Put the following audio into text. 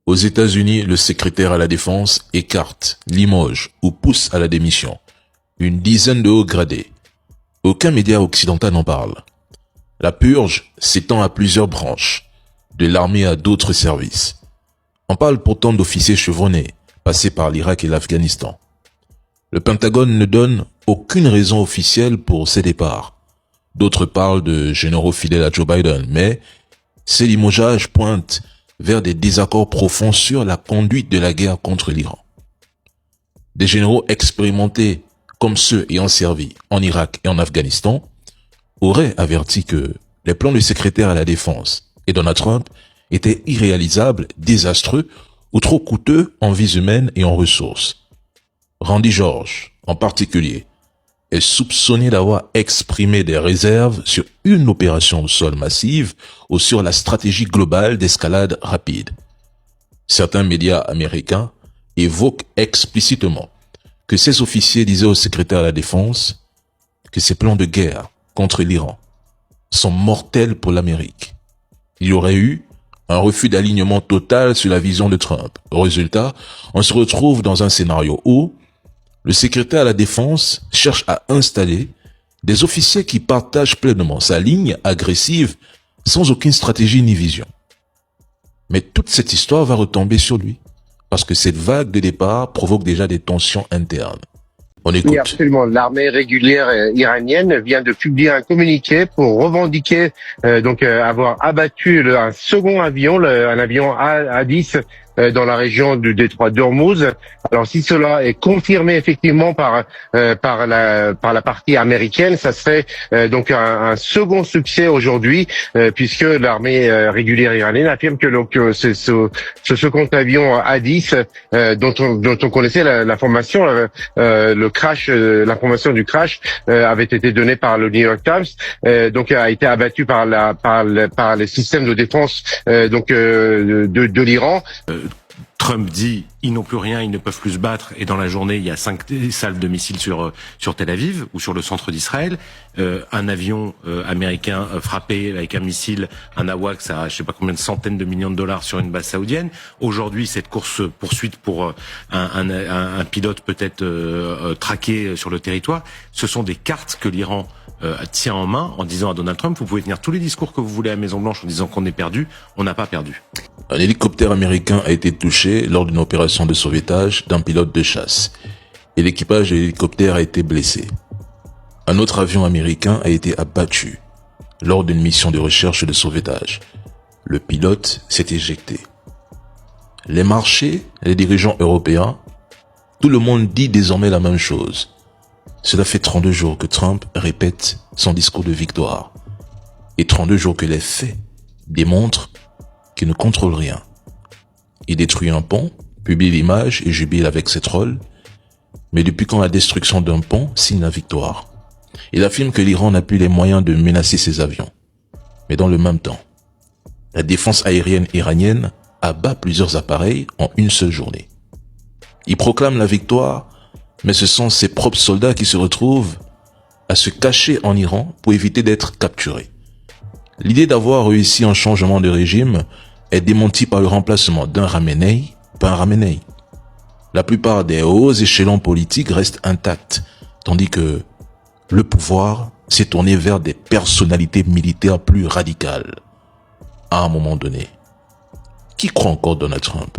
Aux États-Unis, le secrétaire à la défense écarte, limoge ou pousse à la démission une dizaine de hauts gradés. Aucun média occidental n'en parle. La purge s'étend à plusieurs branches, de l'armée à d'autres services. On parle pourtant d'officiers chevronnés, passés par l'Irak et l'Afghanistan. Le Pentagone ne donne aucune raison officielle pour ces départs. D'autres parlent de généraux fidèles à Joe Biden, mais ces limogeages pointent vers des désaccords profonds sur la conduite de la guerre contre l'Iran. Des généraux expérimentés, comme ceux ayant servi en Irak et en Afghanistan, auraient averti que les plans du secrétaire à la défense et Donald Trump étaient irréalisables, désastreux ou trop coûteux en vies humaines et en ressources. Randy George, en particulier, est soupçonné d'avoir exprimé des réserves sur une opération au sol massive ou sur la stratégie globale d'escalade rapide. Certains médias américains évoquent explicitement que ces officiers disaient au secrétaire à la défense que ces plans de guerre contre l'Iran sont mortels pour l'Amérique. Il y aurait eu un refus d'alignement total sur la vision de Trump. Au résultat, on se retrouve dans un scénario où le secrétaire à la défense cherche à installer des officiers qui partagent pleinement sa ligne agressive sans aucune stratégie ni vision. Mais toute cette histoire va retomber sur lui, parce que cette vague de départ provoque déjà des tensions internes. On écoute. Oui, absolument. L'armée régulière iranienne vient de publier un communiqué pour revendiquer avoir abattu un second avion, un avion A-10 dans la région du détroit d'Ormuz. Alors si cela est confirmé effectivement par la partie américaine, ça serait un second succès aujourd'hui, puisque l'armée régulière iranienne affirme que ce second avion A-10 dont on connaissait l'information, le crash, l'information du crash avait été donnée par le New York Times, a été abattu par les systèmes de défense de l'Iran. Trump dit ils n'ont plus rien, ils ne peuvent plus se battre, et dans la journée il y a 5 salves de missiles sur Tel Aviv ou sur le centre d'Israël. Un avion américain frappé avec un missile, un AWACS à je sais pas combien de centaines de millions de dollars sur une base saoudienne. Aujourd'hui cette course poursuite pour un pilote peut-être traqué sur le territoire, ce sont des cartes que l'Iran tient en main en disant à Donald Trump vous pouvez tenir tous les discours que vous voulez à Maison Blanche en disant qu'on est perdu, on n'a pas perdu. Un hélicoptère américain a été touché lors d'une opération de sauvetage d'un pilote de chasse et l'équipage de l'hélicoptère a été blessé. Un autre avion américain a été abattu lors d'une mission de recherche et de sauvetage. Le pilote s'est éjecté. Les marchés, les dirigeants européens, tout le monde dit désormais la même chose. Cela fait 32 jours que Trump répète son discours de victoire et 32 jours que les faits démontrent qu'il ne contrôle rien. Il détruit un pont, publie l'image et jubile avec ses trolls. Mais depuis quand la destruction d'un pont signe la victoire? Il affirme que l'Iran n'a plus les moyens de menacer ses avions. Mais dans le même temps, la défense aérienne iranienne abat plusieurs appareils en une seule journée. Il proclame la victoire, mais ce sont ses propres soldats qui se retrouvent à se cacher en Iran pour éviter d'être capturés. L'idée d'avoir réussi un changement de régime est démentie par le remplacement d'un Khamenei par un Khamenei. La plupart des hauts échelons politiques restent intacts, tandis que le pouvoir s'est tourné vers des personnalités militaires plus radicales. À un moment donné, qui croit encore Donald Trump?